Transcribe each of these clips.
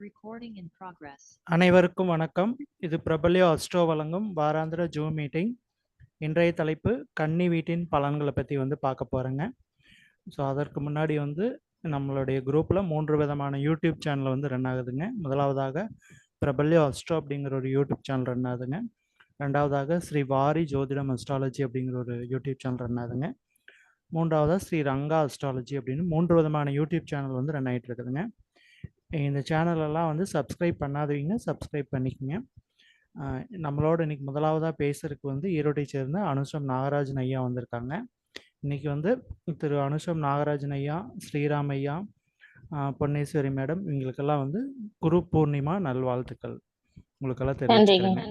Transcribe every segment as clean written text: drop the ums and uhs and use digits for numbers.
Recording in progress. அனைவருக்கும் வணக்கம். இது பிரபல்யோ அஸ்ட்ரோ வழங்கும் வாராந்திர ஜூம் மீட்டிங். இன்றைய தலைப்பு கன்னி வீட்டின் பலன்களை பற்றி பார்க்க போகிறேங்க. ஸோ அதற்கு முன்னாடி நம்மளுடைய குரூப்பில் 3 விதமான யூடியூப் சேனல் ரன் ஆகுதுங்க. முதலாவதாக பிரபல்யோ அஸ்ட்ரோ அப்படிங்கிற ஒரு யூடியூப் சேனல் ரன் ஆகுதுங்க. ரெண்டாவதாக ஸ்ரீ வாரி ஜோதிடம் அஸ்ட்ராலஜி அப்படிங்கிற ஒரு யூடியூப் சேனல் ரன் ஆகுதுங்க. மூன்றாவதாக ஸ்ரீ ரங்கா அஸ்ட்ராலஜி அப்படின்னு 3 விதமான யூடியூப் சேனல் ரன் ஆகிட்டு இருக்குதுங்க. இந்த சேனலெல்லாம் சப்ஸ்கிரைப் பண்ணாதவங்க சப்ஸ்கிரைப் பண்ணிக்கோங்க. நம்மளோட இன்றைக்கி முதலாவதாக பேசுறதுக்கு ஈரோட்டை சேர்ந்த அனுஷம் நாகராஜன் ஐயா வந்திருக்காங்க. இன்றைக்கி திரு அனுஷம் நாகராஜன் ஐயா, ஸ்ரீராம் ஐயா, பொன்னேஸ்வரி மேடம் இவங்களுக்கெல்லாம் குரு பூர்ணிமா நல்வாழ்த்துக்கள் உங்களுக்கெல்லாம் தெரிவிச்சுக்கிறேங்க.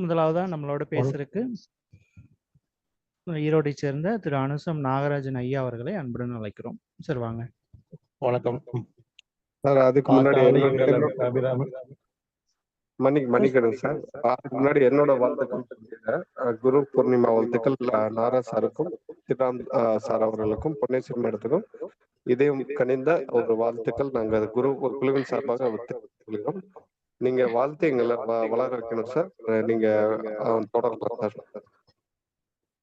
முதலாவதாக நம்மளோட பேசுறதுக்கு ஈரோட்டை சேர்ந்த திரு அனுஷம் நாகராஜன் ஐயா அவர்களை அன்புடன் அழைக்கிறோம். சார் வாங்க. வணக்கம் சார். அதுக்கு முன்னாடி மன்னிக்கணும் சார். அதுக்கு முன்னாடி என்னோட வாழ்த்துக்கள், குரு பூர்ணிமா வாழ்த்துக்கள் நாரா சாருக்கும் திராம் சார் அவர்களுக்கும் பொன்னேஸ்வரி மேடத்துக்கும் இதையும் கணிந்த ஒரு வாழ்த்துக்கள் நாங்கள் குரு குழுவின் சார்பாக கொள்கிறோம். நீங்க வாழ்த்து எங்களை வளர வைக்கணும் சார். நீங்க தொடரலாம் சார்.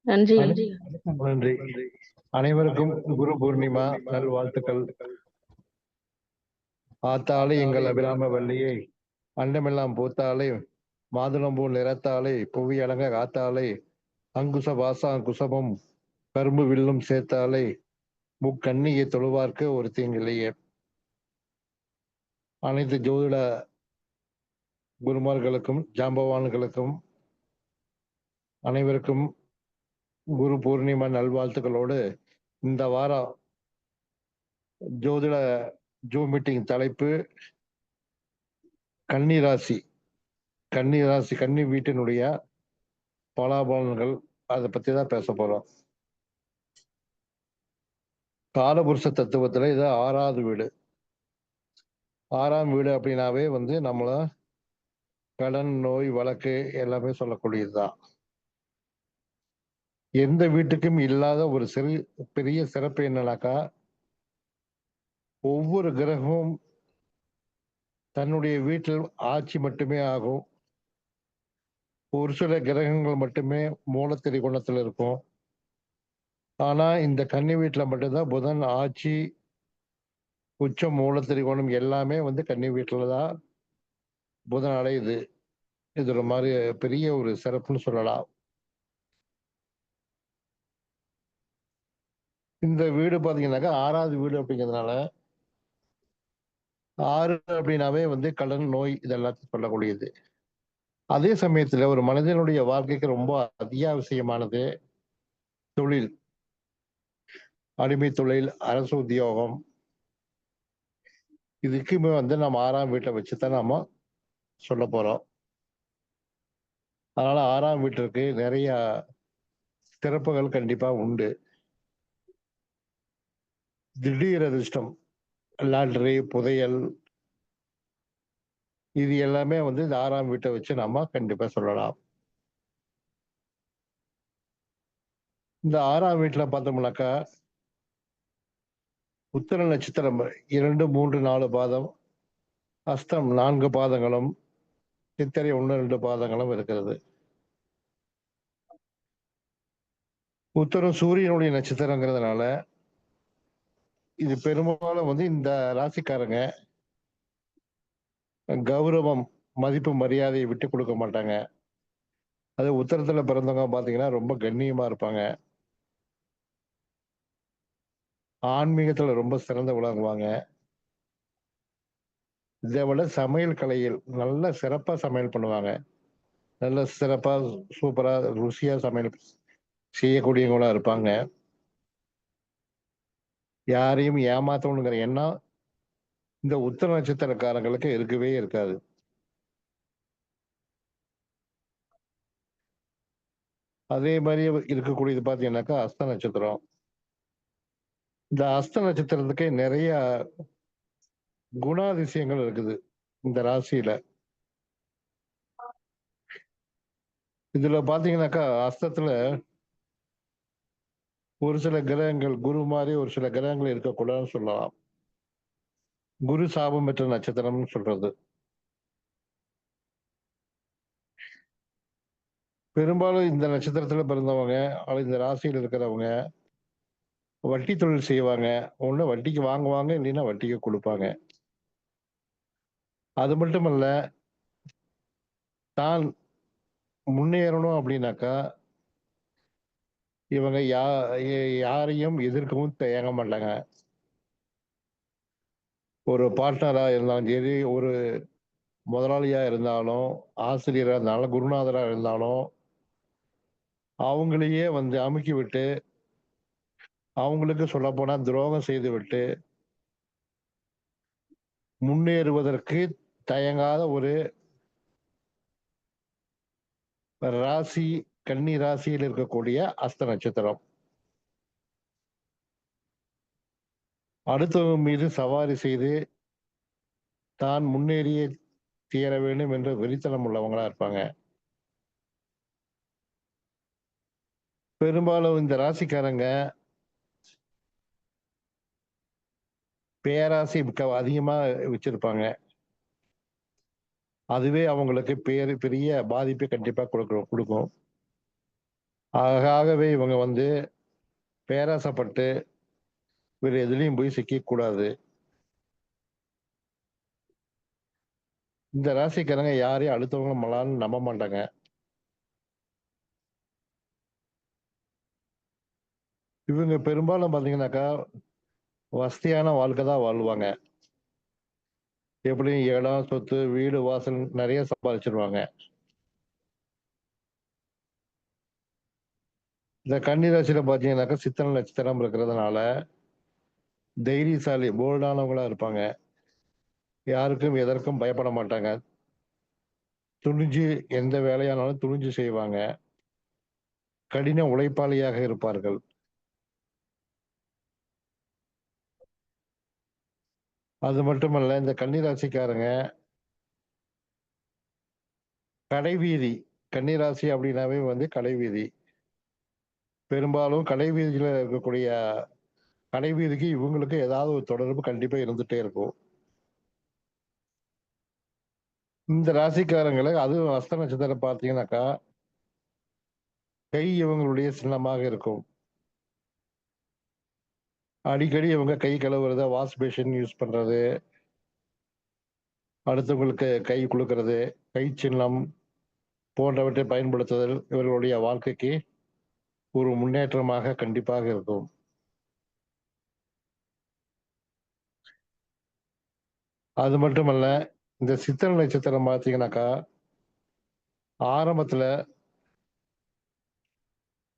நன்றி. அனைவருக்கும் குரு பூர்ணிமா நல்வாழ்த்துக்கள். ஆத்தாலே எங்கள் அபிராம வள்ளியை, அண்டமெல்லாம் பூத்தாலே மாதுளம்பூ நிறத்தாலே புவி அடங்க காத்தாலே, அங்குச வாசா குசமும் கரும்பு வில்லும் சேர்த்தாலே, முக்கண்ணியை தொழுவார்க்கு ஒரு தீங்கில்லையே. அனைத்து ஜோதிட குருமார்களுக்கும் ஜாம்பவான்களுக்கும் அனைவருக்கும் குரு பூர்ணிமா நல்வாழ்த்துக்களோடு இந்த வாரம் ஜோதிட ஜூம் மீட்டிங் தலைப்பு கன்னி ராசி கன்னி வீட்டினுடைய பலாபலன்கள். அதை பத்தி தான் பேச போறோம். காலபுருஷ தத்துவத்துல இது 6வது வீடு. 6ஆம் வீடு அப்படின்னாவே நம்மள கடன், நோய், வழக்கு எல்லாமே சொல்லக்கூடியதுதான். எந்த வீட்டுக்கும் இல்லாத ஒரு பெரிய சிறப்பு என்னன்னாக்கா, ஒவ்வொரு கிரகமும் தன்னுடைய வீட்டில் ஆட்சி மட்டுமே ஆகும். ஒரு சில கிரகங்கள் மட்டுமே மூலத்திரி குணத்துல இருக்கும். ஆனா இந்த கன்னி வீட்டுல மட்டும்தான் புதன் ஆட்சி, உச்சம், மூலத்திரி குணம் எல்லாமே கன்னி வீட்டுலதான் புதன் அடையுது. இது ஒரு மாதிரி பெரிய ஒரு சிறப்புன்னு சொல்லலாம். இந்த வீடு பாத்தீங்கன்னாக்கா 6வது வீடு அப்படிங்கிறதுனால 6 அப்படின்னாவே கடன், நோய் இதெல்லாத்தையும் சொல்லக்கூடியது. அதே சமயத்துல ஒரு மனிதனுடைய வாழ்க்கைக்கு ரொம்ப அத்தியாவசியமானது தொழில், அடிமை தொழில், அரசு உத்தியோகம். இதுக்குமே நம்ம 6ஆம் வீட்டை வச்சுதான் நாம சொல்ல போறோம். அதனால 6ஆம் வீட்டிற்கு நிறைய சிறப்புகள் கண்டிப்பா உண்டு. திடீர் அதிர்ஷ்டம், லாட்டரி, புதையல், இது எல்லாமே இந்த 6ஆம் வீட்டை வச்சு நாம கண்டிப்பா சொல்லலாம். இந்த 6ஆம் வீட்டுல பார்த்தோம்னாக்கா உத்திர நட்சத்திரம் 2, 3, 4 பாதம், அஸ்தம் 4 பாதங்களும், சித்திரை 1, 2 பாதங்களும் இருக்கிறது. உத்தரம் சூரியனுடைய நட்சத்திரங்கிறதுனால இது பெரும்பாலும் இந்த ராசிக்காரங்க கௌரவம், மதிப்பு, மரியாதையை விட்டு கொடுக்க மாட்டாங்க. அது உத்தரத்துல பிறந்தவங்க பாத்தீங்கன்னா ரொம்ப கண்ணியமா இருப்பாங்க. ஆன்மீகத்துல ரொம்ப சிறந்த விளங்குவாங்க. இதை விட சமையல் கலையில் நல்ல சிறப்பா சமையல் பண்ணுவாங்க. நல்ல சிறப்பா சூப்பரா ருசியா சமையல் செய்யக்கூடியவங்களா இருப்பாங்க. யாரையும் ஏமாத்தணுங்கிற எண்ணம் இந்த உத்தர நட்சத்திரக்காரங்களுக்கு இருக்கவே இருக்காது. அதே மாதிரி இருக்கக்கூடியது பாத்தீங்கன்னாக்கா அஸ்த நட்சத்திரம். இந்த அஸ்த நட்சத்திரத்துக்கு நிறைய குணாதிசயங்கள் இருக்குது இந்த ராசியில. இதுல பாத்தீங்கன்னாக்கா அஸ்தத்துல ஒரு சில கிரகங்கள் குரு மாதிரி ஒரு சில கிரகங்கள் இருக்கக்கூடாதுன்னு சொல்லலாம். குரு சாபம் பெற்ற நட்சத்திரம்னு சொல்றது. பெரும்பாலும் இந்த நட்சத்திரத்துல பிறந்தவங்க அல்லது இந்த ராசியில் இருக்கிறவங்க வட்டி தொழில் செய்வாங்க. ஒண்ணு வட்டிக்கு வாங்குவாங்க, இல்லைன்னா வட்டிக்கு கொடுப்பாங்க. அது மட்டுமல்ல, தான் முன்னேறணும் அப்படின்னாக்கா இவங்க யாரையும் எதிர்க்கவும் தயங்க மாட்டாங்க. ஒரு பார்ட்னரா இருந்தாலும் சரி, ஒரு முதலாளியா இருந்தாலும், ஆசிரியரா இருந்தாலும், குருநாதரா இருந்தாலும் அவங்களையே வந்து அமுக்கி விட்டு, அவங்களுக்கு சொல்லப்போனா துரோகம் செய்து விட்டு முன்னேறுவதற்கு தயங்காத ஒரு ராசி கன்னி ராசியில் இருக்கக்கூடிய அஸ்த நட்சத்திரம். அடுத்தவங்க மீது சவாரி செய்து தான் முன்னேறியே தீர வேண்டும் என்ற வெறித்தனம் உள்ளவங்களா இருப்பாங்க. பெரும்பாலும் இந்த ராசிக்காரங்க பேராசை அதிகமா வச்சிருப்பாங்க. அதுவே அவங்களுக்கு பெரிய பாதிப்பை கண்டிப்பா கொடுக்கும். ஆகவே இவங்க வந்து பேராசைப்பட்டு வேற எதுலையும் போய் சிக்க கூடாது. இந்த ராசிக்காரங்க யாரையும் அடுத்தவங்க மலான்னு நம்ப மாட்டாங்க. இவங்க பெரும்பாலும் பாத்தீங்கன்னாக்கா வசதியான வாழ்க்கை தான் வாழ்வாங்க. எப்படியும் இடம், சொத்து, வீடு, வாசல் நிறைய சம்பாதிச்சிருவாங்க. இந்த கன்னி ராசியில பாத்தீங்கன்னாக்கா சித்திரை நட்சத்திரம் இருக்கிறதுனால தைரியசாலி, போல்டானவங்களா இருப்பாங்க. யாருக்கும் எதற்கும் பயப்பட மாட்டாங்க. துணிஞ்சு எந்த வேலையானாலும் துணிஞ்சு செய்வாங்க. கடின உழைப்பாளியாக இருப்பார்கள். அது மட்டுமல்ல, இந்த கன்னிராசிக்காரங்க கடைவீதி, கன்னிராசி அப்படின்னாவே வந்து கடைவீதி. பெரும்பாலும் கடைவீதியில இருக்கக்கூடிய கடைவீதிக்கு இவங்களுக்கு ஏதாவது ஒரு தொடர்பு கண்டிப்பா இருந்துட்டே இருக்கும். இந்த ராசிக்காரங்களை அதுவும் அஸ்த நட்சத்திரம் பார்த்தீங்கன்னாக்கா கை இவங்களுடைய சின்னமாக இருக்கும். அடிக்கடி இவங்க கை கழுவுறத, வாஷ் பேஷன் யூஸ் பண்றது, அடுத்தவங்களுக்கு கை குலுக்கிறது, கை சின்னம் போன்றவற்றை பயன்படுத்துதல் இவர்களுடைய வாழ்க்கைக்கு ஒரு முன்னேற்றமாக கண்டிப்பாக இருக்கும். அது மட்டுமல்ல, இந்த சித்திரை நட்சத்திரம் பார்த்தீங்கன்னாக்கா ஆரம்பத்துல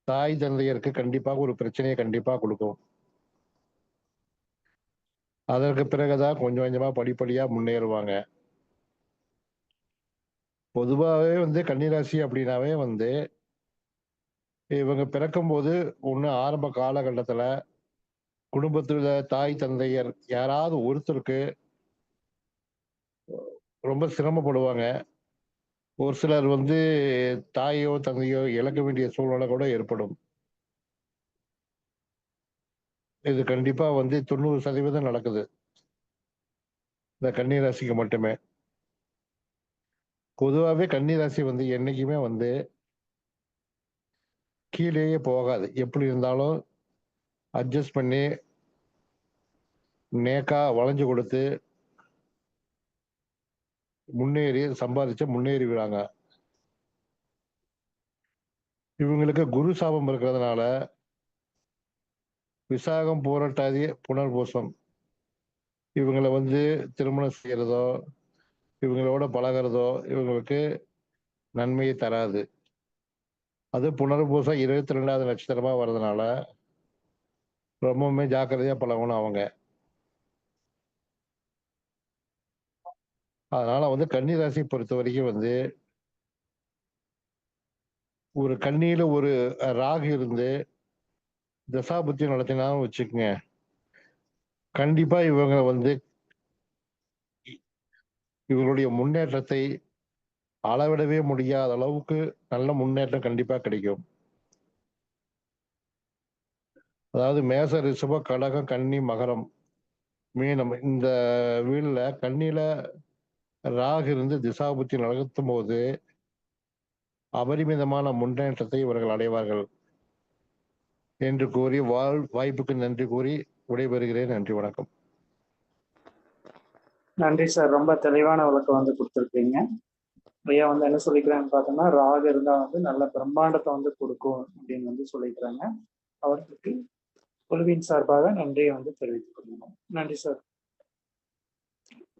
தாய் தந்தையருக்கு கண்டிப்பாக ஒரு பிரச்சனையை கண்டிப்பா கொடுக்கும். அதற்கு பிறகுதான் கொஞ்சம் கொஞ்சமா படிப்படியா முன்னேறுவாங்க. பொதுவாகவே வந்து கன்னிராசி அப்படின்னாவே வந்து இவங்க பிறக்கும் போது ஒண்ணு ஆரம்ப காலகட்டத்துல குடும்பத்துல தாய் தந்தையர் யாராவது ஒருத்தருக்கு ரொம்ப சிரமப்படுவாங்க. ஒரு சிலர் வந்து தாயோ தந்தையோ இழக்க வேண்டிய சூழ்நிலை கூட ஏற்படும். இது கண்டிப்பா வந்து 90% நடக்குது இந்த கன்னிராசிக்கு மட்டுமே. பொதுவாகவே கன்னிராசி வந்து என்னைக்குமே வந்து கீழேயே போகாது. எப்படி இருந்தாலும் அட்ஜஸ்ட் பண்ணி நேக்கா வளைஞ்சு கொடுத்து முன்னேறி சம்பாதிச்சு முன்னேறி விடாங்க. இவங்களுக்கு குரு சாபம் இருக்கிறதுனால விசாகம், பூரட்டாதி, புனர்பூசம் இவங்களை வந்து திருமணம் செய்யறதோ இவங்களோட பழகிறதோ இவங்களுக்கு நன்மையை தராது. அது புனர்பூசம் 22வது நட்சத்திரமா வர்றதுனால ரொம்பவுமே ஜாக்கிரதையா பழகணும் அவங்க. அதனால வந்து கன்னிராசி பொறுத்த வரைக்கும் வந்து ஒரு கண்ணியில ஒரு ராகு இருந்து தசாபுத்தி நடத்தினாலும் வச்சுக்கோங்க, கண்டிப்பா இவங்க வந்து இவங்களுடைய முன்னேற்றத்தை அளவிடவே முடியாத அளவுக்கு நல்ல முன்னேற்றம் கண்டிப்பா கிடைக்கும். அதாவது மேச, ரிஷப, கடகம், கன்னி, மகரம் மீனம் இந்த வீடுல கண்ணில ராகு இருந்து திசாபுத்தி நடத்தும் போது அபரிமிதமான முன்னேற்றத்தை இவர்கள் அடைவார்கள் என்று கூறி வாய்ப்புக்கு நன்றி கூறி விடைபெறுகிறேன். நன்றி, வணக்கம். நன்றி சார். ரொம்ப தெளிவான விளக்கம் வந்து கொடுத்துருக்கீங்க. ஐயா வந்து என்ன சொல்லிக்கிறான்னு பார்த்தோம்னா, ராகு இருந்தா வந்து நல்ல பிரம்மாண்டத்தை வந்து கொடுக்கும் அப்படின்னு வந்து சொல்லிக்கிறாங்க. அவர்களுக்கு குழுவின் சார்பாக நன்றியை வந்து தெரிவித்துக் கொள்ளணும். நன்றி சார்.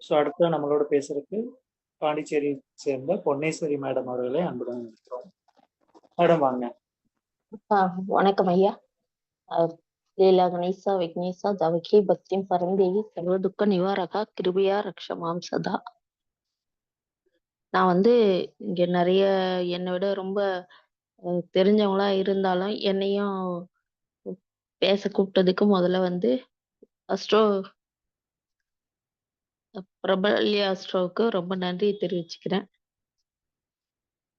ஸோ அடுத்து நம்மளோட பேசுறதுக்கு பாண்டிச்சேரி சேர்ந்த பொன்னேஸ்வரி மேடம் அவர்களே அன்புடன் இருக்கிறோம். மேடம் வாங்க. வணக்கம் ஐயா. லீலா கணேசா விக்னேசா தவக்கி பக்திம் பரந்தேவி சர்வ துக்க நிவாரகா கிருபியா ரக்ஷமாம் சதா. நான் வந்து இங்க நிறைய என்னை விட ரொம்ப தெரிஞ்சவங்களா இருந்தாலும் என்னையும் பேச கூப்பிட்டதுக்கு முதல்ல வந்து அஸ்ட்ரோ பிரபல்யா அஸ்ட்ரோவுக்கு ரொம்ப நன்றி தெரிவிச்சுக்கிறேன்.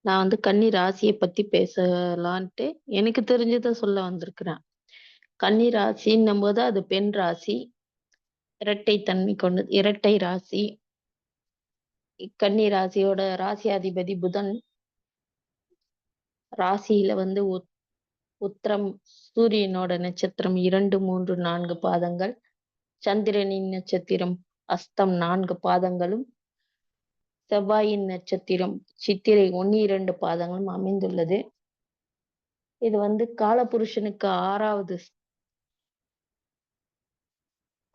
நான் வந்து கன்னி ராசியை பத்தி பேசலான்ட்டு எனக்கு தெரிஞ்சதை சொல்ல வந்திருக்கிறேன். கன்னி ராசின்னும் போது அது பெண் ராசி, இரட்டை தன்மை கொண்டு இரட்டை ராசி. கன்னி ராசியோட ராசி அதிபதி புதன். ராசியில வந்து உத்திரம் சூரியனோட நட்சத்திரம் 2, 3, 4 பாதங்கள், சந்திரனின் நட்சத்திரம் அஸ்தம் 4 பாதங்களும், செவ்வாயின் நட்சத்திரம் சித்திரை 1, 2 பாதங்களும் அமைந்துள்ளது. இது வந்து காலபுருஷனுக்கு 6வது,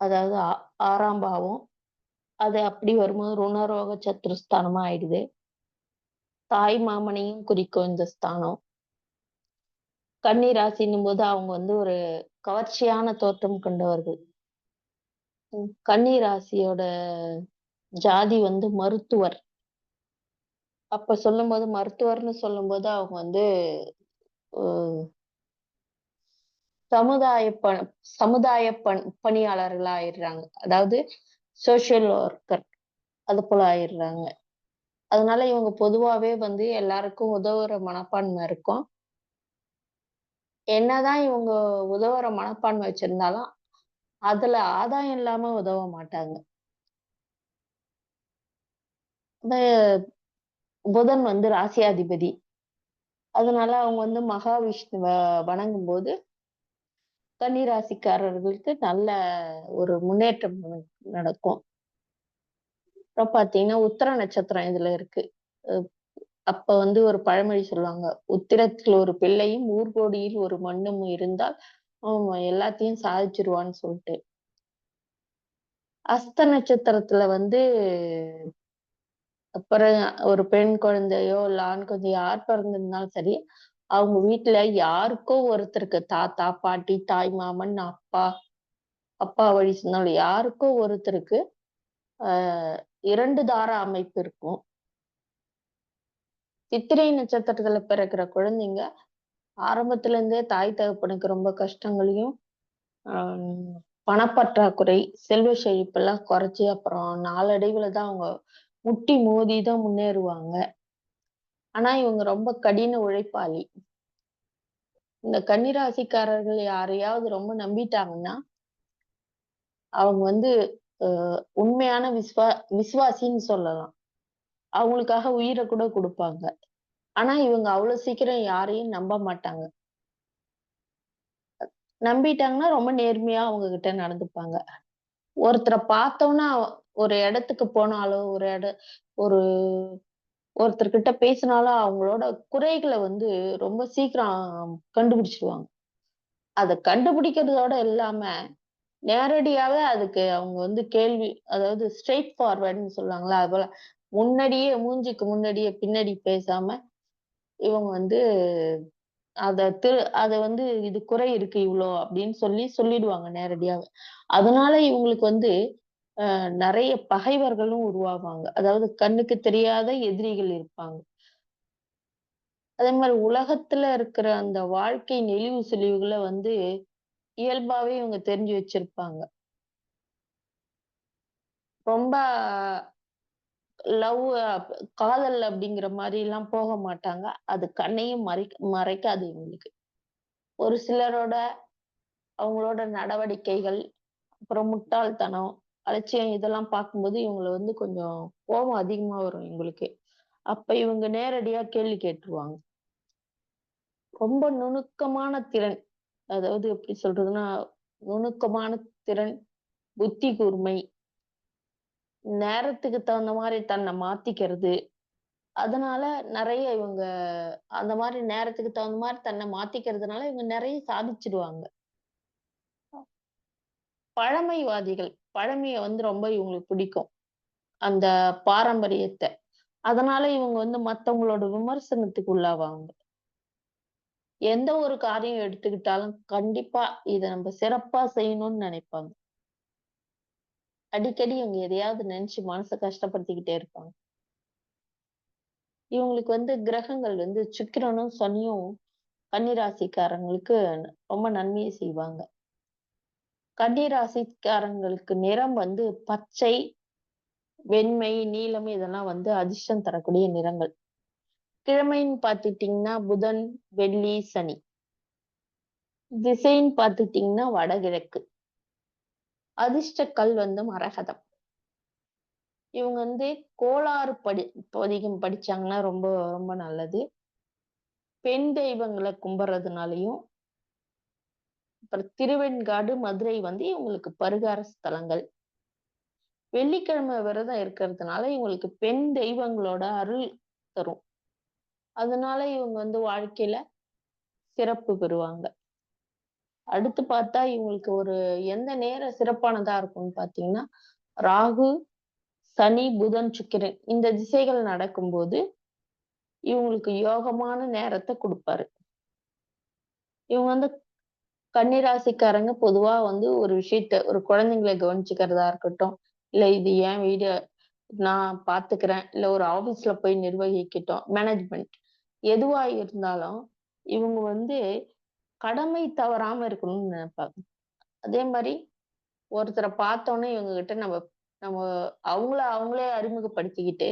அதாவது 6ஆம் பாவம். அது அப்படி வரும்போது ருணரோக சத்துருஸ்தானமா ஆயிடுது. தாய் மாமனையும் குறிக்கும் இந்த ஸ்தானம். கன்னி ராசின்னும் போது அவங்க வந்து ஒரு கவர்ச்சியான தோற்றம் கொண்டவர்கள். கன்னி ராசியோட ஜாதி வந்து மருத்துவர். அப்ப சொல்லும்போது மருத்துவர்னு சொல்லும்போது அவங்க வந்து சமுதாய பணியாளர்களா ஆயிடுறாங்க. அதாவது சோசியல் ஒர்க்கர் அது போல ஆயிடுறாங்க. அதனால இவங்க பொதுவாவே வந்து எல்லாருக்கும் உதவுற மனப்பான்மை இருக்கும். என்னதான் இவங்க உதவுற மனப்பான்மை வச்சிருந்தாலும் அதுல ஆதாயம் இல்லாம உதவ மாட்டாங்க. புதன் வந்து ராசியாதிபதி. அதனால அவங்க வந்து மகாவிஷ்ணுவை வணங்கும் போது கன்னி ராசிக்காரர்களுக்கு நல்ல ஒரு முன்னேற்றம் நடக்கும். அப்புறம் பாத்தீங்கன்னா உத்திர நட்சத்திரம் இதுல இருக்கு. அப்ப வந்து ஒரு பழமொழி சொல்லுவாங்க, உத்திரத்தில் ஒரு பிள்ளையும் ஊர்கோடியில் ஒரு மண்ணும் இருந்தால் அவன் எல்லாத்தையும் சாதிச்சிருவான்னு சொல்லிட்டு. அஸ்த நட்சத்திரத்துல வந்து அப்புறம் ஒரு பெண் குழந்தையோ இல்ல ஆண் குழந்தையோ யார் பிறந்திருந்தாலும் சரி, அவங்க வீட்டுல யாருக்கோ ஒருத்தருக்கு தாத்தா, பாட்டி, தாய் மாமன், அப்பா வழி சொன்னாலும் யாருக்கோ ஒருத்தருக்கு 2 தார அமைப்பு இருக்கும். சித்திரை நட்சத்திரத்துல பிறக்கிற குழந்தைங்க ஆரம்பத்துல இருந்தே தாய் தகப்பனுக்கு ரொம்ப கஷ்டங்களையும் பணப்பற்றாக்குறை, செல்வ செழிப்பெல்லாம் குறைச்சி அப்புறம் நாளடைவுல தான் அவங்க முட்டி மோதி தான் முன்னேறுவாங்க. ஆனா இவங்க ரொம்ப கடின உழைப்பாளி. இந்த கன்னிராசிக்காரர்கள் யாரையாவது ரொம்ப நம்பிட்டாங்கன்னா அவங்க வந்து உண்மையான விசுவாசின்னு சொல்லலாம். அவங்களுக்காக உயிரை கூட கொடுப்பாங்க. ஆனா இவங்க அவ்வளவு சீக்கிரம் யாரையும் நம்ப மாட்டாங்க. நம்பிட்டாங்கன்னா ரொம்ப நேர்மையா அவங்க கிட்ட நடந்துப்பாங்க. ஒருத்தரை பார்த்தோம்னா ஒரு இடத்துக்கு போனாலும் ஒரு ஒருத்தர்கிட்ட பேசினாலும் அவங்களோட குறைகளை வந்து ரொம்ப சீக்கிரம் கண்டுபிடிச்சிருவாங்க. அதை கண்டுபிடிக்கிறதோட இல்லாம நேரடியாவே அதுக்கு அவங்க வந்து அதாவது ஸ்ட்ரெயிட் ஃபார்வர்டுன்னு சொல்லுவாங்களா, அது போல முன்னாடியே மூஞ்சிக்கு முன்னாடியே பின்னாடி பேசாம இவங்க வந்து அத வந்து இது குறை இருக்கு இவ்வளோ அப்படின்னு சொல்லிடுவாங்க நேரடியாவே. அதனால இவங்களுக்கு வந்து நிறைய பகைவர்களும் உருவாகுவாங்க. அதாவது கண்ணுக்கு தெரியாத எதிரிகள் இருப்பாங்க. அதே மாதிரி உலகத்துல இருக்கிற அந்த வாழ்க்கை நெளிவு சுழிவுகளை வந்து இயல்பாவே இவங்க தெரிஞ்சு வச்சிருப்பாங்க. ரொம்ப லவ் காதல் அப்படிங்கிற மாதிரி எல்லாம் போக மாட்டாங்க. அது கண்ணையும் மறைக்காது இவங்களுக்கு. ஒரு சிலரோட அவங்களோட நடவடிக்கைகள், அப்புறம் முட்டாள்தனம், அலட்சியம் இதெல்லாம் பார்க்கும்போது இவங்கள வந்து கொஞ்சம் கோபம் அதிகமா வரும் இவங்களுக்கு. அப்ப இவங்க நேரடியா கேள்வி கேட்டுருவாங்க. ரொம்ப நுணுக்கமான திறன். அதாவது எப்படி சொல்றதுன்னா, நுணுக்கமான திறன், புத்தி கூர்மை, நேரத்துக்கு தகுந்த மாரி தன்னை மாத்திக்கிறது. அதனால நெறைய இவங்க அந்த மாரி நேரத்துக்கு தகுந்த மாரி தன்னை மாத்திக்கிறதுனால இவங்க நெறைய சாதிச்சுடுவாங்க. பழமைவாதிகள். பழமைய வந்து ரொம்ப இவங்களுக்கு பிடிக்கும். அந்த பாரம்பரியத்த. அதனால இவங்க வந்து மத்தவங்களோட விமர்சனத்துக்கு உள்ளாவாங்க. எந்த ஒரு காரியம் எடுத்துக்கிட்டாலும் கண்டிப்பா இத நம்ம சிறப்பா செய்யணும்னு நினைப்பாங்க. அடிக்கடி இவங்க எதையாவது நினைச்சு மனச கஷ்டப்படுத்திக்கிட்டே இருப்பாங்க. இவங்களுக்கு வந்து கிரகங்கள் வந்து சுக்கிரனும், சனியும் கன்னி ராசிக்காரங்களுக்கு ரொம்ப நன்மையை செய்வாங்க. கன்னி ராசிக்காரங்களுக்கு நிறம் வந்து பச்சை, வெண்மை, நீலம் இதெல்லாம் வந்து அதிர்ஷ்டம் தரக்கூடிய நிறங்கள். கிழமைன்னு பார்த்துட்டீங்கன்னா புதன், வெள்ளி, சனி. திசைன்னு பார்த்துட்டீங்கன்னா வடகிழக்கு. அதிர்ஷ்ட கல் வந்து மரகதம். இவங்க வந்து கோளாறு பதிகம் படிச்சாங்கன்னா ரொம்ப ரொம்ப நல்லது. பெண் தெய்வங்களை கும்பிடுறதுனாலயும், அப்புறம் திருவெண்காடு, மதுரை வந்து இவங்களுக்கு பரிகார ஸ்தலங்கள். வெள்ளிக்கிழமை விரதம் இருக்கிறதுனால இவங்களுக்கு பெண் தெய்வங்களோட அருள் தரும். அதனால இவங்க வந்து வாழ்க்கையில சிறப்பு பெறுவாங்க. அடுத்து பார்த்தா இவங்களுக்கு ஒரு எந்த நேரம் சிறப்பானதா இருக்கும்னு பார்த்தீங்கன்னா, ராகு, சனி, புதன், சுக்கிரன் இந்த திசைகள் நடக்கும்போது இவங்களுக்கு யோகமான நேரத்த குடுப்பாரு. இவங்க வந்து கன்னி ராசிக்காரங்க பொதுவா வந்து ஒரு விஷயத்த ஒரு குழந்தைங்கள கவனிச்சுக்கிறதா இருக்கட்டும், இல்ல இது என் வீடு நான் பார்த்துக்கிறேன், இல்ல ஒரு ஆபீஸ்ல போய் நிர்வகிக்கட்டும், மேனேஜ்மென்ட் எதுவா இருந்தாலும் இவங்க வந்து கடமை தவறாம இருக்கணும்னு நினைப்பாங்க. அதே மாரி ஒருத்தர பார்த்தோனே இவங்க கிட்ட நம்ம நம்ம அவங்களே அறிமுகப்படுத்திக்கிட்டு,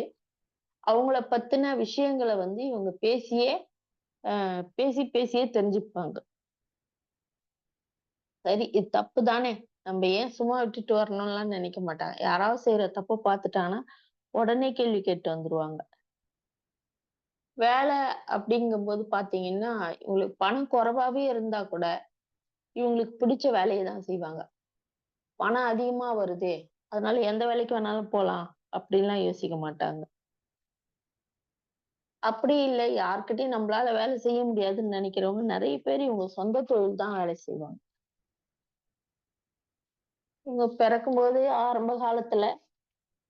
அவங்கள பத்தின விஷயங்கள வந்து இவங்க பேசியே தெரிஞ்சுப்பாங்க. சரி இது தப்பு தானே! நம்ம ஏன் சும்மா விட்டுட்டு வரணும்லாம் நினைக்க மாட்டாங்க. யாராவது செய்ற தப்ப பார்த்துட்டாங்கன்னா, உடனே கேள்வி கேட்டு வந்துருவாங்க. வேலை அப்படிங்கும்போது பார்த்தீங்கன்னா, இவங்களுக்கு பணம் குறைவாவே இருந்தா கூட, இவங்களுக்கு பிடிச்ச வேலைய தான் செய்வாங்க. பணம் அதிகமா வருதே! அதனால எந்த வேலைக்கு வேணாலும் போலாம். அப்படின்லாம் யோசிக்க மாட்டாங்க. அப்படி இல்ல யார்கிட்டயும் நம்மளால வேலை செய்ய முடியாதுன்னு நினைக்கிறவங்க நெறைய பேர் இவங்க சொந்த தொழில் தான் வேலை செய்வாங்க. இவங்க பிறக்கும்போது ஆரம்ப காலத்துல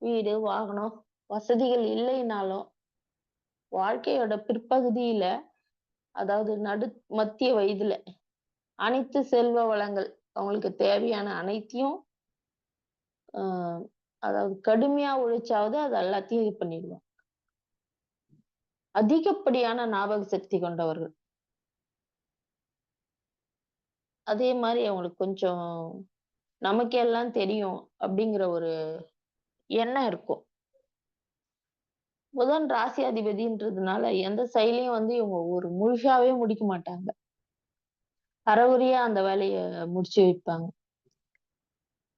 வீடு, வாகனம், வசதிகள் இல்லைனாலும், வாழ்க்கையோட பிற்பகுதியில அதாவது மத்திய வயதுல அனைத்து செல்வ வளங்கள் அவங்களுக்கு தேவையான அனைத்தையும் அ அதாவது கடுமையா உழைச்சாவது அது எல்லாத்தையும் இது பண்ணிடுவாங்க. அதிகப்படியான ஞாபக சக்தி கொண்டவர்கள். அதே மாரி அவங்களுக்கு கொஞ்சம் நமக்கு எல்லாம் தெரியும் அப்படிங்கிற ஒரு எண்ணம் இருக்கும். புதன் ராசி அதிபதின்றதுனால எந்த செயலையும் வந்து இவங்க ஒரு முழுசாவே முடிக்க மாட்டாங்க. அரைகுறையா அந்த வேலைய முடிச்சு வைப்பாங்க.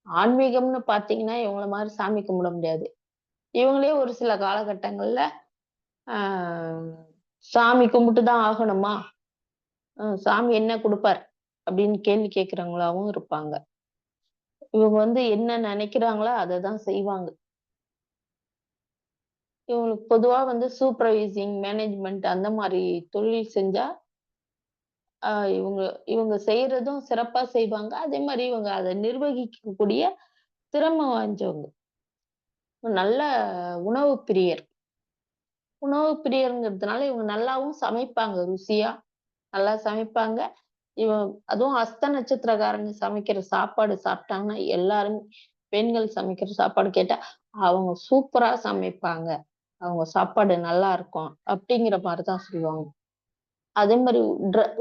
ஆன்மீகம்னு பார்த்தீங்கன்னா, இவங்கள மாரி சாமி கும்பிட முடியாது. இவங்களே ஒரு சில காலகட்டங்கள்ல, ஆ சாமி கும்பிட்டு தான் ஆகணுமா? சாமி என்ன குடுப்பார்? அப்படின்னு கேள்வி கேட்கிறவங்களாவும் இருப்பாங்க. இவங்க வந்து என்ன நெனைக்கிறாங்களோ அத தான் செய்வாங்க. இவங்களுக்கு பொதுவா வந்து சூப்பர்வைசிங், மேனேஜ்மென்ட் அந்த மாரி தொழில் செஞ்சா, அ இவங்க இவங்க செய்றதும் சிறப்பா செய்வாங்க. அதே மாரி இவங்க அத நிர்வகிக்கக்கூடிய திறமை வாய்ந்தவங்க. நல்ல உணவு பிரியர். உணவு பிரியர்ங்கிறதுனால இவங்க நல்லாவும் சமைப்பாங்க ருசியா. நல்லா சமைப்பாங்க. அதுவும் அஸ்த நட்சத்திரக்காரங்க சமைக்கிற சாப்பாடு சாப்பிட்டாங்கன்னா, எல்லாருமே பெண்கள் சமைக்கிற சாப்பாடு கேட்டா, அவங்க சூப்பரா சமைப்பாங்க. அவங்க சாப்பாடு நல்லாருக்கும். அப்படிங்கிற மாரி தான் சொல்லுவாங்க. அதே மாரி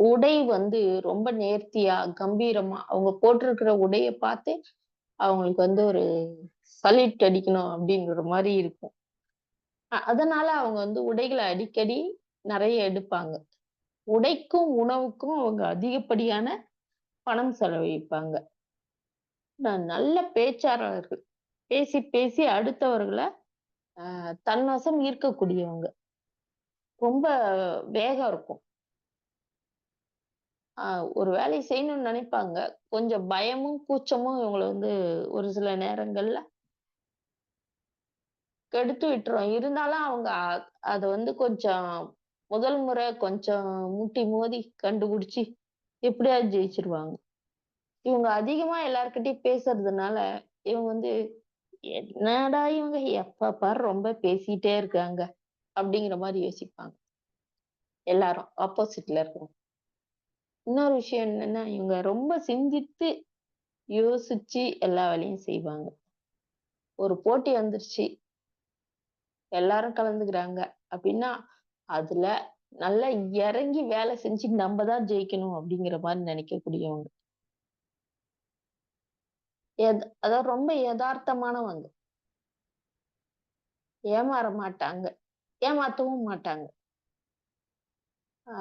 உடை வந்து ரொம்ப நேர்த்தியா, கம்பீரமா அவங்க போட்டிருக்கிற உடைய பார்த்து அவங்களுக்கு வந்து ஒரு சல்யூட் அடிக்கணும் அப்படிங்கிற மாரி இருக்கும். அதனால அவங்க வந்து உடைகள அடிக்கடி நெறைய எடுப்பாங்க. உடைக்கும், உணவுக்கும் அவங்க அதிகப்படியான பணம் செலவழிப்பாங்க. நல்ல பேச்சாளர்கள். பேசி பேசி அடுத்தவர்களை தன்வசம் ஈர்க்கக்கூடியவங்க. ரொம்ப வேகம் இருக்கும். ஒரு வேலையை செய்யணும்னு நினைப்பாங்க. கொஞ்சம் பயமும், கூச்சமும் இவங்கள வந்து ஒரு சில நேரங்கள்ல கெடுத்து விட்டுரும். இருந்தாலும் அவங்க அத வந்து கொஞ்சம் முதல் முறை கொஞ்சம் முட்டி மோதி கண்டுபிடிச்சு எப்படியாவது ஜெயிச்சுருவாங்க. இவங்க அதிகமா எல்லார்கிட்டயும் பேசுறதுனால, இவங்க வந்து என்னடா இவங்க எப்ப பாரு ரொம்ப பேசிட்டே இருக்காங்க. அப்படிங்கிற மாரி யோசிப்பாங்க. எல்லாரும் ஆப்போசிட்ல இருக்கவங்க. இன்னொரு விஷயம் என்னன்னா, இவங்க ரொம்ப சிந்தித்து, யோசிச்சு எல்லா வேலையும் செய்வாங்க. ஒரு போட்டி வந்துருச்சு. எல்லாரும் கலந்துக்கிறாங்க அப்படின்னா, அதுல நல்லா இறங்கி வேலை செஞ்சு நம்ம தான் ஜெயிக்கணும் அப்படிங்கிற மாரி நினைக்கக்கூடியவங்க. அதாவது ரொம்ப எதார்த்தமானவங்க. ஏமாற மாட்டாங்க. ஏமாத்தவும் மாட்டாங்க. ஆ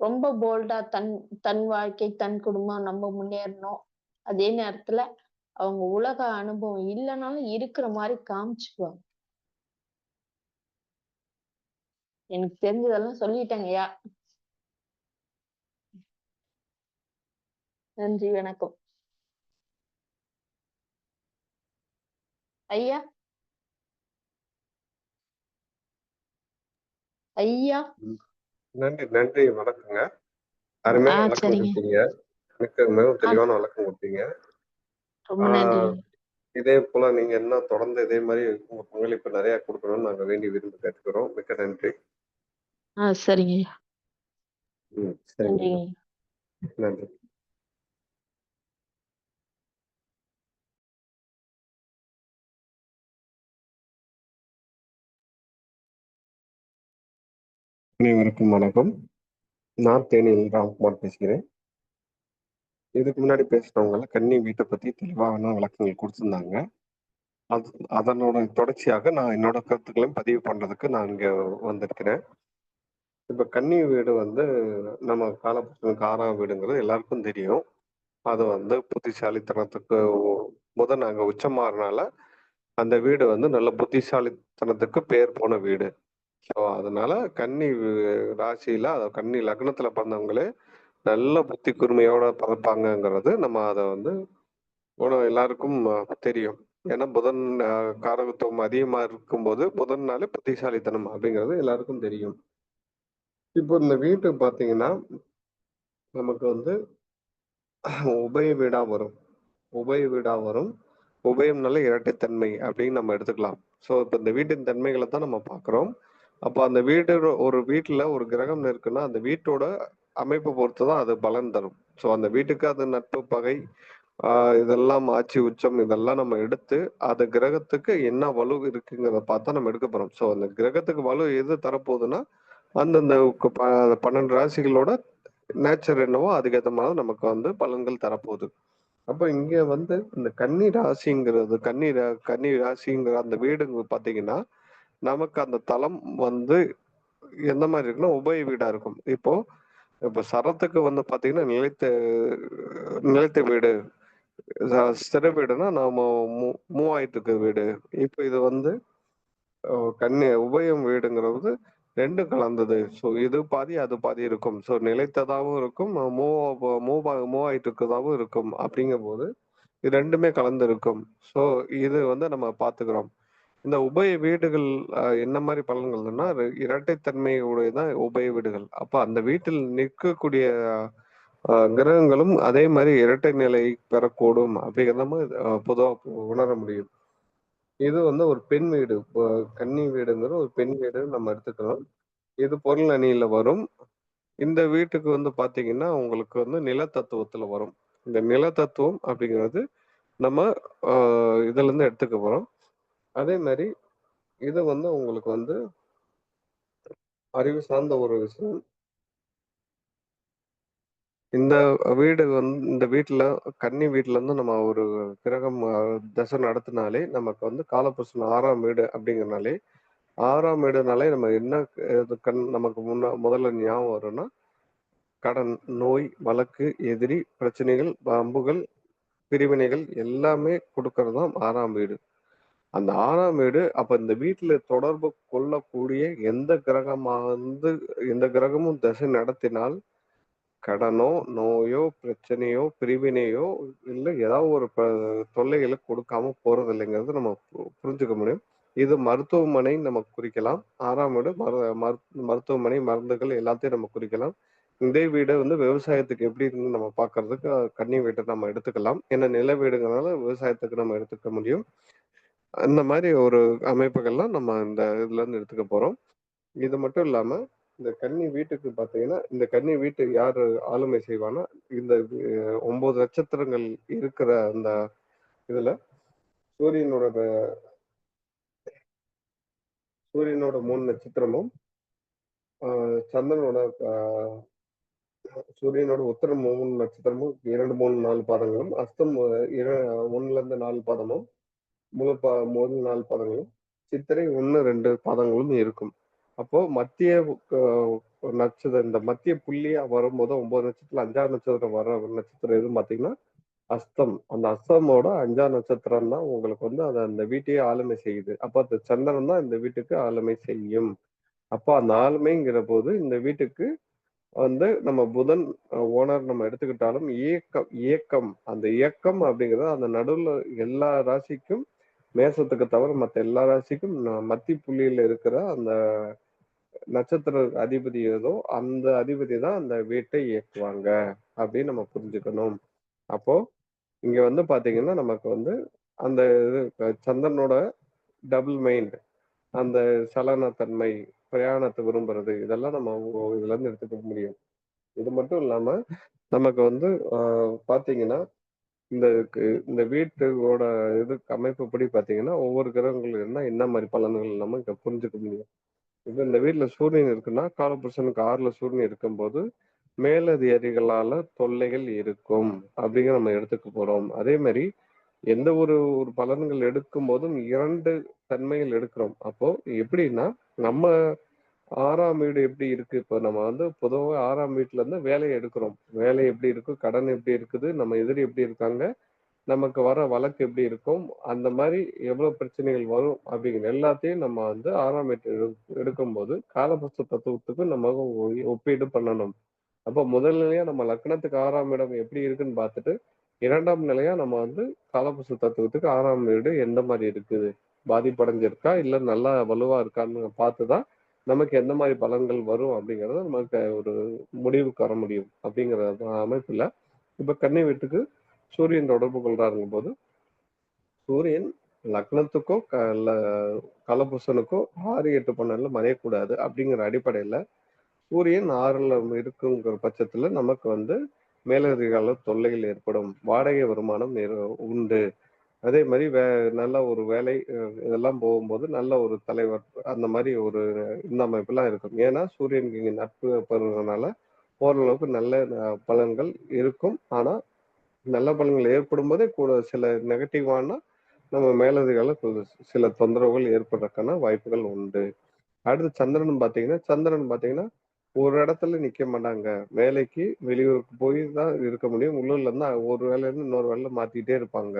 ரொம்ப போல்டா தன் தன் வாழ்க்கை, தன் குடும்பம் நம்ம முன்னேறணும். அதே நேரத்துல அவங்க உலக அனுபவம் இல்லனாலும் இருக்கிற மாரி காமிச்சுக்குவாங்க. எனக்கு தெரிஞ்சதெல்லாம் சொல்லிட்டேங்கய்யா. நன்றி, வணக்கம். ஐயா, ஐயா. நன்றி நன்றி, வணக்கங்க. அருமையான விளக்கம் சரிங்க. கொடுத்தீங்க. எனக்கு மிகவும் தெளிவான விளக்கம் கொடுத்தீங்க. ரொம்ப ஆஹ் நன்றிங்க. இதே போல நீங்க என்ன தொடர்ந்து இதே மாதிரி உங்க பங்களிப்பு நிறைய கொடுக்கணும்னு நாங்க வேண்டி விரும்பி கேட்டுக்கிறோம். மிக்க நன்றி. சரிங்கய்யா. சரிங்க. நன்றிங்க. நன்றி. அனைவருக்கும் வணக்கம். நான் தேனியில் ராம்குமார் பேசுகிறேன். இதுக்கு முன்னாடி பேசுறவங்க கன்னி வீட்டை பத்தி தெளிவான விளக்கங்கள் கொடுத்திருந்தாங்க. அதனோட தொடர்ச்சியாக நான் என்னோட கருத்துக்களையும் பதிவு பண்றதுக்கு நான் இங்க வந்திருக்கிறேன். இப்ப கன்னி வீடு வந்து நம்ம காலப்புறத்துக்கு 6ஆம் வீடுங்கிறது எல்லாருக்கும் தெரியும். அது வந்து புத்திசாலித்தனத்துக்கு நாங்க உச்சமாறனால அந்த வீடு வந்து நல்ல புத்திசாலித்தனத்துக்கு பேர் போன வீடு. ஸோ அதனால கன்னி ராசியில கன்னி லக்னத்துல பிறந்தவங்களே நல்ல புத்தி கூர்மையோட பிறப்பாங்கங்கிறது நம்ம அதை வந்து எல்லாருக்கும் தெரியும். ஏன்னா புதன் காரகத்துவம் அதிகமா இருக்கும்போது புதன்னாலே புத்திசாலித்தனம் அப்படிங்கிறது எல்லாருக்கும் தெரியும். இப்போ இந்த வீட்டு பாத்தீங்கன்னா நமக்கு வந்து உபய வீடா வரும். உபய வீடா வரும். உபயம்னால இரட்டைத்தன்மை அப்படின்னு நம்ம எடுத்துக்கலாம். ஸோ இப்போ இந்த வீட்டின் தன்மைகளை தான் நம்ம பார்க்குறோம். அப்போ அந்த வீடு ஒரு வீட்டில் ஒரு கிரகம் இருக்குன்னா அந்த வீட்டோட அமைப்பு பொறுத்து தான் அது பலன் தரும். ஸோ அந்த வீட்டுக்கு அது நட்பு, பகை, இதெல்லாம் ஆட்சி, உச்சம் இதெல்லாம் நம்ம எடுத்து அது கிரகத்துக்கு என்ன வலு இருக்குங்கிறத பார்த்தா நம்ம எடுக்க போறோம். ஸோ அந்த கிரகத்துக்கு வலு எது தரப்போகுதுன்னா அந்தந்த 12 ராசிகளோட நேச்சர் என்னவோ அதுக்கேற்ற மாதிரி நமக்கு வந்து பலன்கள் தரப்போகுது. அப்ப இங்க வந்து இந்த கன்னி ராசிங்கிறது கன்னி ராசிங்கிற அந்த வீடு பாத்தீங்கன்னா நமக்கு அந்த தலம் வந்து எந்த மாதிரி இருக்குன்னா உபய வீடா இருக்கும். இப்போ சரத்துக்கு வந்து பாத்தீங்கன்னா நிலைத்த வீடு, ஸ்திர வீடுனா நாம மூவாயிரத்துக்கு வீடு. இப்போ இது வந்து உபயம் வீடுங்கிறது ரெண்டும் கலந்தது. ஸோ இது பாதி அது பாதி இருக்கும். ஸோ நிலைத்ததாகவும் இருக்கும், மூவாயிரத்துக்குதாகவும் இருக்கும். அப்படிங்கும் போது இது ரெண்டுமே கலந்து இருக்கும். ஸோ இது வந்து நம்ம பார்த்துக்கிறோம். இந்த உபய வீடுகள் என்ன மாதிரி பலன்கள்னா இரட்டைத்தன்மையுடையதான் உபய வீடுகள். அப்ப அந்த வீட்டில் நிற்கக்கூடிய கிரகங்களும் அதே மாதிரி இரட்டை நிலை பெறக்கூடும் அப்படிங்கிறத நம்ம பொதுவாக உணர முடியும். இது வந்து ஒரு பெண் வீடு. கன்னி வீடுங்கிற ஒரு பெண் வீடு நம்ம எடுத்துக்கிறோம். இது பொருள் அணியில வரும். இந்த வீட்டுக்கு வந்து பாத்தீங்கன்னா உங்களுக்கு வந்து நிலத்தத்துவத்துல வரும். இந்த நிலத்தத்துவம் அப்படிங்கிறது நம்ம இதுல இருந்து எடுத்துக்க போறோம். அதே மாதிரி இது வந்து உங்களுக்கு வந்து அறிவு சார்ந்த ஒரு விஷயம். இந்த வீடு வந்து இந்த வீட்டுல கன்னி வீட்டுல இருந்து நம்ம ஒரு கிரகம் தசை நடத்தினாலே நமக்கு வந்து காலபுருஷன் 6ஆம் வீடு அப்படிங்கிறனாலே 6ஆம் வீடுனாலே நம்ம என்ன நமக்கு முதல்ல ஞாபகம் வரும்னா கடன், நோய், வழக்கு, எதிரி, பிரச்சனைகள், அம்புகள், பிரிவினைகள் எல்லாமே கொடுக்கறது தான் 6ஆம் வீடு. அந்த 6ஆம் வீடு அப்ப இந்த வீட்டுல தொடர்பு கொள்ளக்கூடிய எந்த எந்த கிரகமும் திசை நடத்தினால் கடனோ, நோயோ, பிரச்சனையோ, பிரிவினையோ, இல்ல ஏதாவது ஒரு தொல்லைகளை கொடுக்காம போறது இல்லைங்கிறது நம்ம புரிஞ்சுக்க முடியும். இது மருத்துவமனை நம்ம குறிக்கலாம். 6ஆம் வீடு மருத்துவமனை, மருந்துகள் எல்லாத்தையும் நம்ம குறிக்கலாம். இதே வீடு வந்து விவசாயத்துக்கு எப்படி இருக்குன்னு நம்ம பார்க்கறதுக்கு கன்னி வீட்டை நம்ம எடுத்துக்கலாம். ஏன்னா நில வீடுங்கிறனால விவசாயத்துக்கு நம்ம எடுத்துக்க முடியும். அந்த மாதிரி ஒரு அமைப்புகள்லாம் நம்ம இந்த இதுல இருந்து எடுத்துக்க போறோம். இது மட்டும் இல்லாம இந்த கன்னி வீட்டுக்கு பாத்தீங்கன்னா, இந்த கன்னி வீட்டை யாரு ஆளுமை செய்வான்னா, இந்த 9 நட்சத்திரங்கள் இருக்கிற அந்த இதுல சூரியனோட சூரியனோட 3 நட்சத்திரமும், சந்திரனோட சூரியனோட உத்தரம் 3 நட்சத்திரமும் 2, 3, 4 பாதங்களும், அஸ்தம் 1ல இருந்து 4 பாதமும், 3, 4 பாதங்களும், சித்திரை 1, 2 பாதங்களும் இருக்கும். அப்போ மத்திய நட்சத்திரம் இந்த மத்திய புள்ளியா வரும்போது 9 நட்சத்திரம் 5ஆம் நட்சத்திரம் வர நட்சத்திரம் எதுவும் பாத்தீங்கன்னா அஸ்தம். அந்த அஸ்தமோட 5ஆம் நட்சத்திரம் தான் உங்களுக்கு வந்து அதை அந்த வீட்டையே ஆளுமை செய்யுது. அப்ப அந்த சந்திரன் தான் இந்த வீட்டுக்கு ஆளுமை செய்யும். அப்போ அந்த ஆளுமைங்கிற போது இந்த வீட்டுக்கு வந்து நம்ம புதன் ஓனர் நம்ம எடுத்துக்கிட்டாலும் இயக்கம் அந்த இயக்கம் அப்படிங்கிறது அந்த நடுவுல எல்லா ராசிக்கும் மேசத்துக்கு தவிர மற்ற எல்லா ராசிக்கும் மத்தி புள்ளியில இருக்கிற அந்த நட்சத்திர அதிபதி ஏதோ அந்த அதிபதி தான் அந்த வீட்டை இயக்குவாங்க அப்படின்னு நம்ம புரிஞ்சுக்கணும். அப்போ இங்க வந்து பாத்தீங்கன்னா நமக்கு வந்து அந்த இது சந்திரனோட டபுள் மைண்ட், அந்த சலனத்தன்மை, பிரயாணத்தை விரும்புறது, இதெல்லாம் நம்ம இதுல இருந்து எடுத்துக்க முடியும். இது மட்டும் இல்லாம நமக்கு வந்து பாத்தீங்கன்னா இந்த இந்த வீட்டோட அமைப்புப்படி பாத்தீங்கன்னா ஒவ்வொரு கிரகங்கள் இருந்தா என்ன மாதிரி பலன்கள் நம்ம இங்க புரிஞ்சுக்க முடியும். இப்ப இந்த வீட்டுல சூரியன் இருக்குன்னா காலபுருஷனுக்கு 6ல சூரியன் இருக்கும்போது மேலதிகாரிகளால தொல்லைகள் இருக்கும் அப்படிங்கிற நம்ம எடுத்துக்க போறோம். அதே மாதிரி எந்த ஒரு பலன்கள் எடுக்கும் போதும் 2 தன்மைகள் எடுக்கிறோம். அப்போ எப்படின்னா நம்ம 6ஆம் வீடு எப்படி இருக்கு, இப்ப நம்ம வந்து பொதுவாக 6ஆம் வீட்டுல இருந்து வேலையை எடுக்கிறோம். வேலை எப்படி இருக்கும், கடன் எப்படி இருக்குது, நம்ம எதிரி எப்படி இருக்காங்க, நமக்கு வர வழக்கு எப்படி இருக்கும், அந்த மாதிரி எவ்வளவு பிரச்சனைகள் வரும் அப்படிங்கிற எல்லாத்தையும் நம்ம வந்து 6ஆம் வீட்டு எடுக்கும்போது காலபுருஷ தத்துவத்துக்கு நம்ம ஒப்பீடு பண்ணணும். அப்போ முதல் நிலையா நம்ம லக்னத்துக்கு 6ஆம் இடம் எப்படி இருக்குன்னு பார்த்துட்டு 2ஆம் நிலையா நம்ம வந்து காலபுருஷ தத்துவத்துக்கு 6ஆம் வீடு எந்த மாதிரி இருக்குது, பாதிப்படைஞ்சிருக்கா இல்ல நல்லா வலுவா இருக்கான்னு பார்த்துதான் நமக்கு எந்த மாதிரி பலன்கள் வரும் அப்படிங்கறத நமக்கு ஒரு முடிவுக்கு வர முடியும். அப்படிங்கிற அமைப்புல இப்ப கன்னி வீட்டுக்கு சூரியன் தொடர்பு கொள்றாருங்கும் போது சூரியன் லக்னத்துக்கோ கலபுருஷனுக்கோ 6, 8, 12 மறையக்கூடாது அப்படிங்கிற அடிப்படையில சூரியன் 6ல இருக்குங்கிற பட்சத்துல நமக்கு வந்து மேலதிகால தொல்லைகள் ஏற்படும், வாடகை வருமானம் உண்டு. அதே மாதிரி நல்ல ஒரு வேலை இதெல்லாம் போகும்போது நல்ல ஒரு தலைவர் அந்த மாதிரி ஒரு இந்த அமைப்பெல்லாம் இருக்கும். ஏன்னா சூரியனுக்கு இங்க நட்பு பெறுறதுனால ஓரளவுக்கு நல்ல பலன்கள் இருக்கும். ஆனா நல்ல பலன்கள் ஏற்படும் போதே கூட சில நெகட்டிவான நம்ம மேலதிகால சில தொந்தரவுகள் ஏற்படுறதுக்கான வாய்ப்புகள் உண்டு. அடுத்து சந்திரன் பாத்தீங்கன்னா ஒரு இடத்துல நிக்க மாட்டாங்க. வேலைக்கு வெளியூருக்கு போய் தான் இருக்க முடியும். உள்ளூர்ல இருந்து ஒரு வேலையில இருந்து இன்னொரு வேலையில மாத்திட்டே இருப்பாங்க.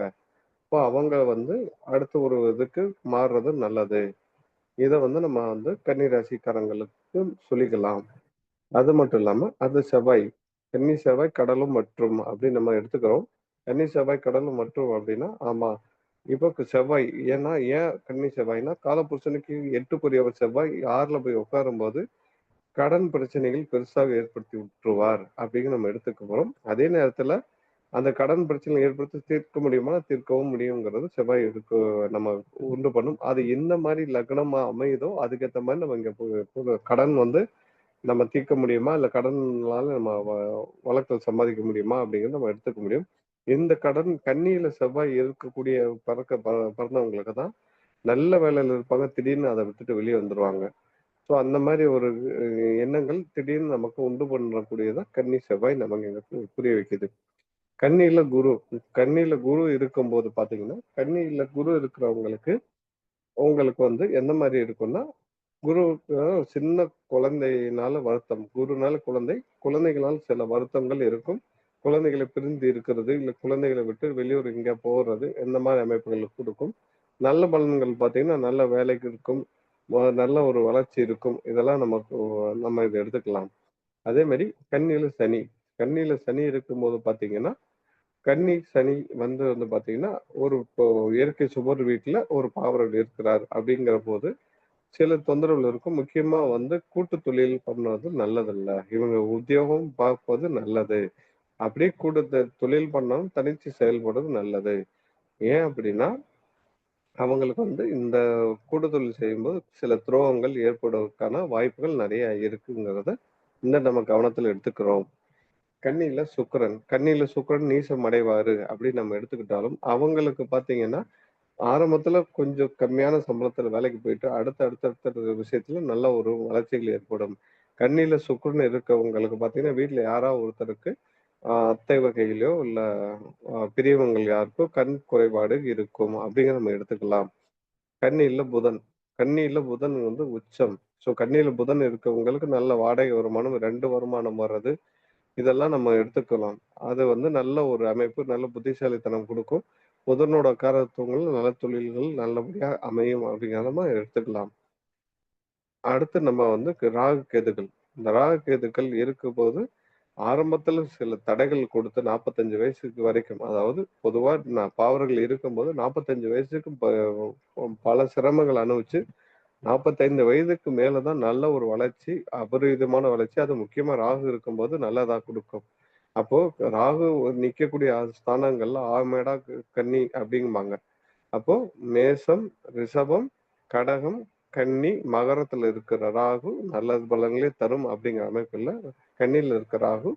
அப்போ அவங்க வந்து அடுத்த ஒரு இதுக்கு மாறுறது நல்லது. இதை வந்து நம்ம வந்து கன்னிராசிக்காரங்களுக்கு சொல்லிக்கலாம். அது மட்டும் இல்லாம அது செவ்வாய், கன்னி செவ்வாய் கடலும் மற்றும் அப்படின்னு நம்ம எடுத்துக்கிறோம். கன்னி செவ்வாய் கடலும் மற்றும் அப்படின்னா ஆமா இப்போ செவ்வாய், ஏன் கன்னி செவ்வாய்னா காலபுருஷனுக்கு 8க்குரியவர் செவ்வாய் 6ல போய் உட்காரும் போது கடன் பிரச்சனைகள் பெருசாக ஏற்படுத்தி விட்டுருவார் அப்படின்னு நம்ம எடுத்துக்க போறோம். அதே நேரத்துல அந்த கடன் பிரச்சனை ஏற்படுத்தி தீர்க்க முடியுமா, தீர்க்கவும் முடியுங்கிறது செவ்வாய் நம்ம உண்டு பண்ணும். அது எந்த மாதிரி லக்னமா அமையுதோ அதுக்கேற்ற மாதிரி நம்ம இங்க கடன் வந்து நம்ம தீர்க்க முடியுமா, இல்ல கடனால நம்ம வழக்கில் சம்பாதிக்க முடியுமா அப்படிங்கிறது நம்ம எடுத்துக்க முடியும். இந்த கடன் கன்னியில செவ்வாய் இருக்கக்கூடிய பிறந்தவங்களுக்கு தான் நல்ல வேலையில இருப்பாங்க, திடீர்னு அதை விட்டுட்டு வெளியே வந்துருவாங்க. ஸோ அந்த மாதிரி ஒரு எண்ணங்கள் திடீர்னு நமக்கு உண்டு பண்ணக்கூடியதான் கன்னி செவ்வாய் நமக்கு எங்களுக்கு புரிய வைக்குது. கன்னியில குரு இருக்கும்போது பாத்தீங்கன்னா கன்னியில குரு இருக்கிறவங்களுக்கு உங்களுக்கு வந்து எந்த மாதிரி இருக்கும்னா குருவுக்கு சின்ன குழந்தையினால வருத்தம், குருனால குழந்தைகளால் சில வருத்தங்கள் இருக்கும். குழந்தைகளை பிரிந்து இருக்கிறது, இல்ல குழந்தைகளை விட்டு வெளியூர் இங்க போறது, இந்த மாதிரி அமைப்புகளுக்கு கொடுக்கும். நல்ல பலன்கள் பார்த்தீங்கன்னா நல்ல வேலைக்கு இருக்கும், நல்ல ஒரு வளர்ச்சி இருக்கும். இதெல்லாம் நம்ம இதை எடுத்துக்கலாம். அதே மாதிரி கன்னியில சனி இருக்கும்போது பார்த்தீங்கன்னா, கன்னி சனி வந்து பார்த்தீங்கன்னா இப்போ இயற்கை சுபர் வீட்டுல ஒரு பாவரர் இருக்கிறார் அப்படிங்கிற போது சில தொந்தரவுகள் இருக்கும். முக்கியமா வந்து கூட்டு தொழில் பண்ணுவது நல்லதல்ல. இவங்க உத்தியோகம் பார்ப்பது நல்லது. அப்படியே தொழில் பண்ணாலும் தனிச்சு செயல்படுறது நல்லது. ஏன் அப்படின்னா அவங்களுக்கு வந்து இந்த கூட்டுத்தொழில் செய்யும்போது சில துரோகங்கள் ஏற்படுவதற்கான வாய்ப்புகள் நிறைய இருக்குங்கிறத நம்ம கவனத்துல எடுத்துக்கிறோம். கன்னியில சுக்கிரன் நீசம் அடைவாரு அப்படின்னு நம்ம எடுத்துக்கிட்டாலும் அவங்களுக்கு பாத்தீங்கன்னா ஆரம்பத்துல கொஞ்சம் கம்மியான சம்பளத்துல வேலைக்கு போயிட்டு அடுத்த விஷயத்துல நல்ல ஒரு வளர்ச்சிகள் ஏற்படும். கன்னியில சுக்கிரன் இருக்கவங்களுக்கு பாத்தீங்கன்னா வீட்டுல யாராவது ஒருத்தருக்கு அத்தை வகையிலோ இல்ல பெரியவங்கள் யாருக்கோ கண் குறைபாடு இருக்கும் அப்படிங்கிற நம்ம எடுத்துக்கலாம். கன்னியில புதன் கன்னியில புதன் வந்து உச்சம். ஸோ கன்னியில புதன் இருக்கவங்களுக்கு நல்ல வாடகை வருமானம், 2 வருமானம் வர்றது, இதெல்லாம் நம்ம எடுத்துக்கலாம். அது வந்து நல்ல ஒரு அமைப்பு, நல்ல புத்திசாலித்தனம் கொடுக்கும். புதனோட காரகத்துவங்கள் நல்ல தொழில்கள் நல்லபடியா அமையும் அப்படிங்கிறத நம்ம எடுத்துக்கலாம். அடுத்து நம்ம வந்து ராகு கேதுக்கள். இந்த ராகு கேதுக்கள் இருக்கும்போது ஆரம்பத்துல சில தடைகள் கொடுத்து 45 வயசுக்கு வரைக்கும், அதாவது பொதுவா பாவர்கள் இருக்கும்போது 45 வயசுக்கு பல சிரமங்கள் அனுபவிச்சு 45 வயதுக்கு மேலதான் நல்ல ஒரு வளர்ச்சி, அபரிவிதமான வளர்ச்சி. அது முக்கியமா ராகு இருக்கும்போது நல்லதா கொடுக்கும். அப்போ ராகு நிக்கக்கூடிய ஸ்தானங்கள்ல ஆமேடா கன்னி அப்படிங்குவாங்க. அப்போ மேசம், ரிஷபம், கடகம், கன்னி, மகரத்துல இருக்கிற ராகு நல்ல பலன்களே தரும் அப்படிங்கிற அமைப்புல கன்னியில இருக்கிற ராகு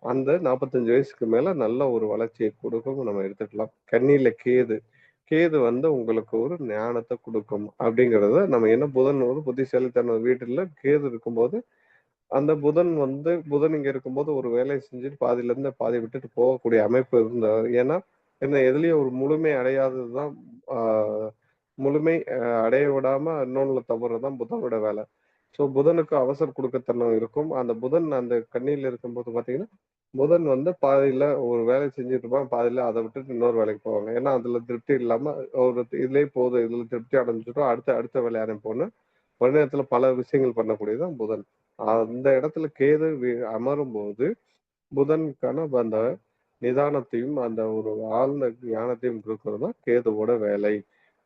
அந்த 45 வயசுக்கு மேல நல்ல ஒரு வளர்ச்சியை கொடுக்கும் நம்ம எடுத்துக்கலாம். கன்னியில கேது வந்து உங்களுக்கு ஒரு ஞானத்தை கொடுக்கும் அப்படிங்கிறத நம்ம என்ன புதன் ஒரு புத்திசாலித்தன வீட்டுல கேது இருக்கும்போது அந்த புதன் இங்க இருக்கும்போது ஒரு வேலையை செஞ்சுட்டு பாதியில இருந்து பாதி விட்டுட்டு போகக்கூடிய அமைப்பு ஏன்னா என்ன எதுலயும் ஒரு முழுமை அடையாததுதான் முழுமை அடைய விடாம இன்னொன்னுல தவறுதான் புதனோட வேலை. ஸோ புதனுக்கு அவசர கொடுக்கத்தன்மை இருக்கும். அந்த புதன் அந்த கண்ணியில இருக்கும்போது பாத்தீங்கன்னா புதன் வந்து பாதியில ஒரு வேலை செஞ்சுட்டு இருப்பான், பாதியில அதை விட்டுட்டு இன்னொரு வேலைக்கு போவாங்க. ஏன்னா அதுல திருப்தி இல்லாம ஒரு இதுலயே போதும், இதுல திருப்தி அடைஞ்சிட்டோம், அடுத்த வேலை ஆரம்பிப்போம்னு ஒரு நேரத்துல பல விஷயங்கள் பண்ணக்கூடியதான் புதன். அந்த இடத்துல கேது அமரும் போது புதனுக்கான அந்த நிதானத்தையும் அந்த ஒரு ஆழ்ந்த ஞானத்தையும் கொடுக்கறது தான் கேதுவோட வேலை.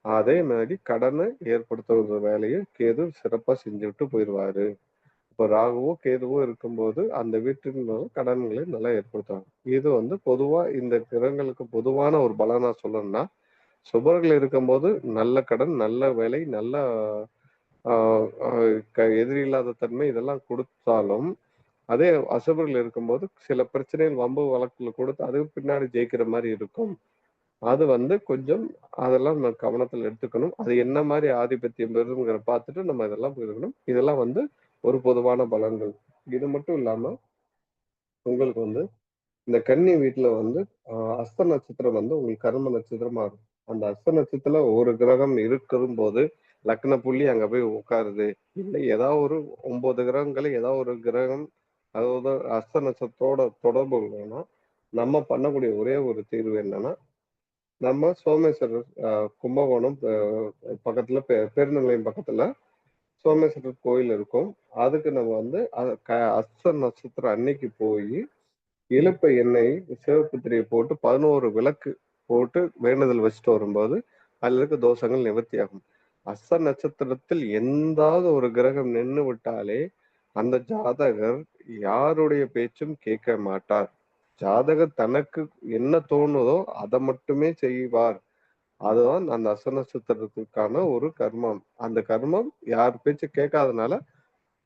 அதே மாதிரி கடனை ஏற்படுத்துற வேலையை கேது சிறப்பா செஞ்சுட்டு போயிடுவாரு. இப்போ ராகுவோ கேதுவோ இருக்கும்போது அந்த வீட்டின் கடன்களை நல்லா ஏற்படுத்துவாங்க. இது வந்து பொதுவா இந்த கிரகங்களுக்கு பொதுவான ஒரு பலனா சொல்லணும்னா சுபர்கள் இருக்கும்போது நல்ல கடன், நல்ல வேலை, நல்ல எதிரி இல்லாத தன்மை இதெல்லாம் கொடுத்தாலும் அதே அசுபர்கள் இருக்கும்போது சில பிரச்சனைகள் வம்பு வழக்குல கொடுத்து அதுக்கு பின்னாடி ஜெயிக்கிற மாதிரி இருக்கும். அது வந்து கொஞ்சம் அதெல்லாம் நம்ம கவனத்துல எடுத்துக்கணும். அது என்ன மாதிரி ஆதிபத்தியம் பெறுங்கிற பார்த்துட்டு நம்ம இதெல்லாம் இருக்கணும். இதெல்லாம் வந்து ஒரு பொதுவான பலன்கள். இது மட்டும் இல்லாம உங்களுக்கு வந்து இந்த கன்னி வீட்டுல வந்து அஸ்த நட்சத்திரம் வந்து உங்களுக்கு கர்ம நட்சத்திரமா இருக்கும். அந்த அஸ்த நட்சத்திரத்துல ஒரு கிரகம் இருக்கும் போது லக்ன புள்ளி அங்க போய் உட்காருது. இல்லை ஏதாவது ஒரு 9 கிரகங்களை ஏதாவது ஒரு கிரகம் அதாவது அஸ்த நட்சத்திரத்தோட தொடர்பு இல்லைன்னா நம்ம பண்ணக்கூடிய ஒரே ஒரு தீர்வு என்னன்னா நம்ம சோமேஸ்வரர் கும்பகோணம் பக்கத்துல பேருந்து நிலையம் பக்கத்துல சோமேஸ்வரர் கோயில் இருக்கும். அதுக்கு நம்ம வந்து அஸ்த நட்சத்திரம் அன்னைக்கு போய் இலுப்பை எண்ணெய் சிவப்பு திரியை போட்டு 11 விளக்கு போட்டு வேண்டுதல் வச்சுட்டு வரும்போது அதுல இருக்க தோஷங்கள் நிவர்த்தி ஆகும். அஸ்த நட்சத்திரத்தில் எந்தாவது ஒரு கிரகம் நின்று விட்டாலே அந்த ஜாதகர் யாருடைய பேச்சும் கேட்க மாட்டார். ஜாதகர் தனக்கு என்ன தோணுதோ அதை மட்டுமே செய்வார். அதுதான் அந்த அஸ்த நட்சத்திரத்துக்கான ஒரு கர்மம். அந்த கர்மம் யார் பேச்சு கேட்காதனால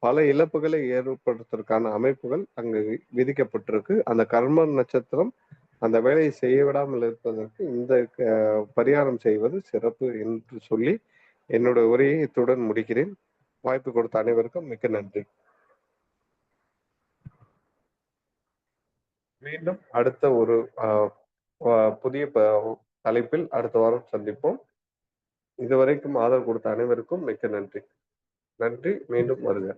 பல இழப்புகளை ஏற்படுத்துவதற்கான அமைப்புகள் அங்கு விதிக்கப்பட்டிருக்கு. அந்த கர்ம நட்சத்திரம் அந்த வேலையை செய்ய விடாமல் இருப்பதற்கு இந்த பரிகாரம் செய்வது சிறப்பு என்று சொல்லி என்னோட உரையை இத்துடன் முடிக்கிறேன். வாய்ப்பு கொடுத்த அனைவருக்கும் மிக்க நன்றி. மீண்டும் அடுத்த ஒரு புதிய தலைப்பில் அடுத்த வாரம் சந்திப்போம். இதுவரைக்கும் ஆதரவு கொடுத்த அனைவருக்கும் மிக்க நன்றி. நன்றி. மீண்டும் வருக.